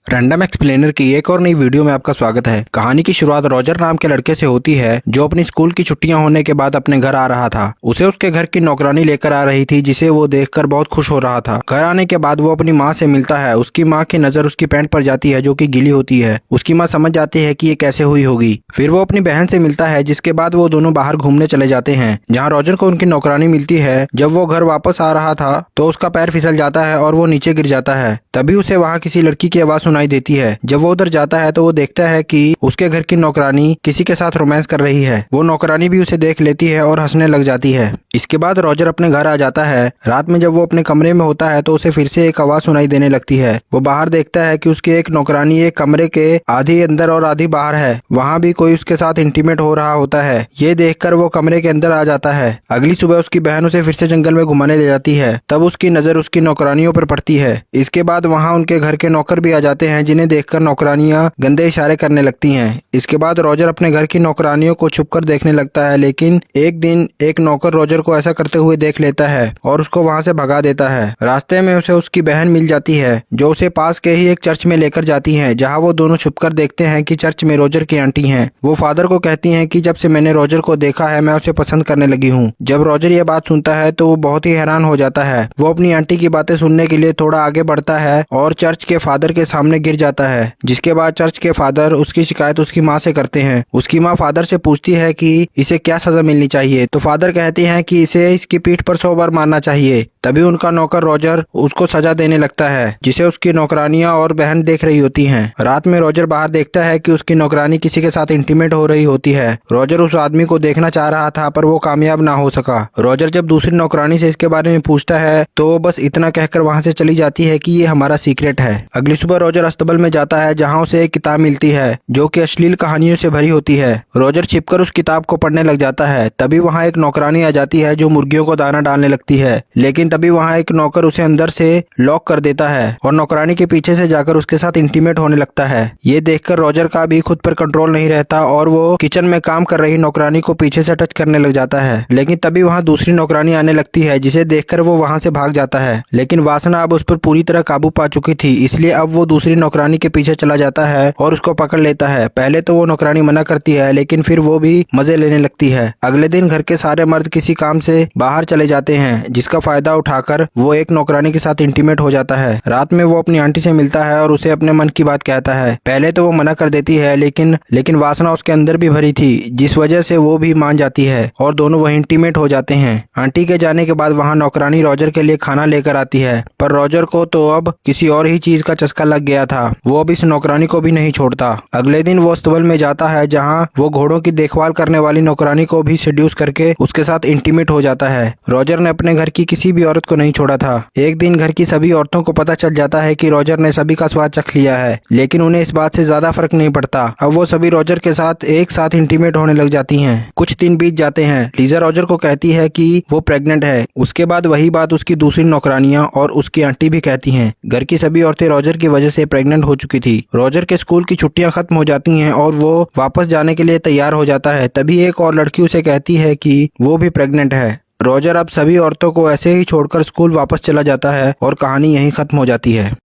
Random explainer की एक और नई वीडियो में आपका स्वागत है। कहानी की शुरुआत रॉजर नाम के लड़के से होती है जो अपनी स्कूल की छुट्टियां होने के बाद अपने घर आ रहा था। उसे उसके घर की नौकरानी लेकर आ रही थी जिसे वो देखकर बहुत खुश हो रहा था। घर आने के बाद वो अपनी माँ से मिलता है। उसकी माँ की नजर उसकी पैंट पर जाती है जो कि गीली होती है। उसकी माँ समझ जाती है कि ये कैसे हुई होगी। फिर वो अपनी बहन से मिलता है जिसके बाद वो दोनों बाहर घूमने चले जाते हैं जहाँ रॉजर को उनकी नौकरानी मिलती है। जब वो घर वापस आ रहा था तो उसका पैर फिसल जाता है और वो नीचे गिर जाता है। तभी उसे वहाँ किसी लड़की की आवाज सुनाई देती है। जब वो उधर जाता है तो वो देखता है कि उसके घर की नौकरानी किसी के साथ रोमांस कर रही है। वो नौकरानी भी उसे देख लेती है और हंसने लग जाती है। इसके बाद रॉजर अपने घर आ जाता है। रात में जब वो अपने कमरे में होता है तो उसे फिर से एक आवाज सुनाई देने लगती है। वो बाहर देखता है कि उसकी एक नौकरानी एक कमरे के आधी अंदर और आधी बाहर है। वहाँ भी कोई उसके साथ इंटीमेट हो रहा होता है। ये देखकर वो कमरे के अंदर आ जाता है। अगली सुबह उसकी बहन उसे फिर से जंगल में घुमाने ले जाती है। तब उसकी नजर उसकी नौकरानियों पर पड़ती है। इसके बाद वहाँ उनके घर के नौकर भी आ जाते हैं जिन्हें देखकर नौकरानियां गंदे इशारे करने लगती हैं। इसके बाद रॉजर अपने घर की नौकरानियों को छुपकर देखने लगता है, लेकिन एक दिन एक नौकर रॉजर को ऐसा करते हुए देख लेता है और उसको वहां से भगा देता है। रास्ते में उसे उसकी बहन मिल जाती है जो उसे पास के ही एक चर्च में लेकर जाती है जहाँ वो दोनों छुपकर देखते हैं कि चर्च में रॉजर की आंटी हैं। वो फादर को कहती हैं कि जब से मैंने रॉजर को देखा है मैं उसे पसंद करने लगी हूँ। जब रॉजर ये बात सुनता है तो वो बहुत ही हैरान हो जाता है। वो अपनी आंटी की बातें सुनने के लिए थोड़ा आगे बढ़ता है और चर्च के फादर के सामने गिर जाता है। जिसके बाद चर्च के फादर उसकी शिकायत उसकी माँ से करते हैं। उसकी माँ फादर से पूछती है कि इसे क्या सजा मिलनी चाहिए, तो फादर कहते हैं कि इसे इसकी पीठ पर 100 बार मारना चाहिए। तभी उनका नौकर रॉजर उसको सजा देने लगता है जिसे उसकी नौकरानियां और बहन देख रही होती हैं। रात में रॉजर बाहर देखता है कि उसकी नौकरानी किसी के साथ इंटीमेट हो रही होती है। रॉजर उस आदमी को देखना चाह रहा था पर वो कामयाब ना हो सका। रॉजर जब दूसरी नौकरानी से इसके बारे में पूछता है तो वो बस इतना कहकर वहां से चली जाती है कि ये हमारा सीक्रेट है। अगली सुबह रॉजर अस्तबल में जाता है जहाँ उसे एक किताब मिलती है जो कि अश्लील कहानियों से भरी होती है। रॉजर छिपकर उस किताब को पढ़ने लग जाता है। तभी वहाँ एक नौकरानी आ जाती है जो मुर्गियों को दाना डालने लगती है, लेकिन तभी वहाँ एक नौकर उसे अंदर से लॉक कर देता है और नौकरानी के पीछे से जाकर उसके साथ इंटीमेट होने लगता है। ये देखकर रॉजर का भी खुद पर कंट्रोल नहीं रहता और वो किचन में काम कर रही नौकरानी को पीछे से टच करने लग जाता है। लेकिन तभी वहाँ दूसरी नौकरानी आने लगती है जिसे देखकर वो वहाँ से भाग जाता है। लेकिन वासना अब उस पर पूरी तरह काबू पा चुकी थी, इसलिए अब वो दूसरी नौकरानी के पीछे चला जाता है और उसको पकड़ लेता है। पहले तो वो नौकरानी मना करती है लेकिन फिर वो भी मजे लेने लगती है। अगले दिन घर के सारे मर्द किसी काम से बाहर चले जाते हैं जिसका फायदा उठाकर वो एक नौकरानी के साथ इंटीमेट हो जाता है। रात में वो अपनी आंटी से मिलता है और उसे अपने मन की बात कहता है। पहले तो वो मना कर देती है लेकिन वासना उसके अंदर भी भरी थी जिस वजह से वो भी मान जाती है और दोनों वही इंटीमेट हो जाते हैं। आंटी के जाने के बाद वहाँ नौकरानी रॉजर के लिए खाना लेकर आती है पर रॉजर को तो अब किसी और ही चीज का चस्का लग गया था। वो अब इस नौकरानी को भी नहीं छोड़ता। अगले दिन वो अस्तबल में जाता है जहाँ वो घोड़ों की देखभाल करने वाली नौकरानी को भी सेड्यूस करके उसके साथ इंटीमेट हो जाता है। रॉजर ने अपने घर की किसी भी औरत को नहीं छोड़ा था। एक दिन घर की सभी औरतों को पता चल जाता है कि रॉजर ने सभी का स्वाद चख लिया है, लेकिन उन्हें इस बात से ज्यादा फर्क नहीं पड़ता। अब वो सभी रॉजर के साथ एक साथ इंटीमेट होने लग जाती हैं। कुछ दिन बीत जाते हैं। लीजा रॉजर को कहती है कि वो प्रेग्नेंट है। उसके बाद वही बात उसकी दूसरी नौकरानियां और उसकी आंटी भी कहती हैं। घर की सभी औरतें रॉजर की वजह से प्रेग्नेंट हो चुकी थी। रॉजर के स्कूल की छुट्टियां खत्म हो जाती हैं और वो वापस जाने के लिए तैयार हो जाता है। तभी एक और लड़की उसे कहती है कि वो भी प्रेग्नेंट है। रॉजर अब सभी औरतों को ऐसे ही छोड़कर स्कूल वापस चला जाता है और कहानी यहीं खत्म हो जाती है।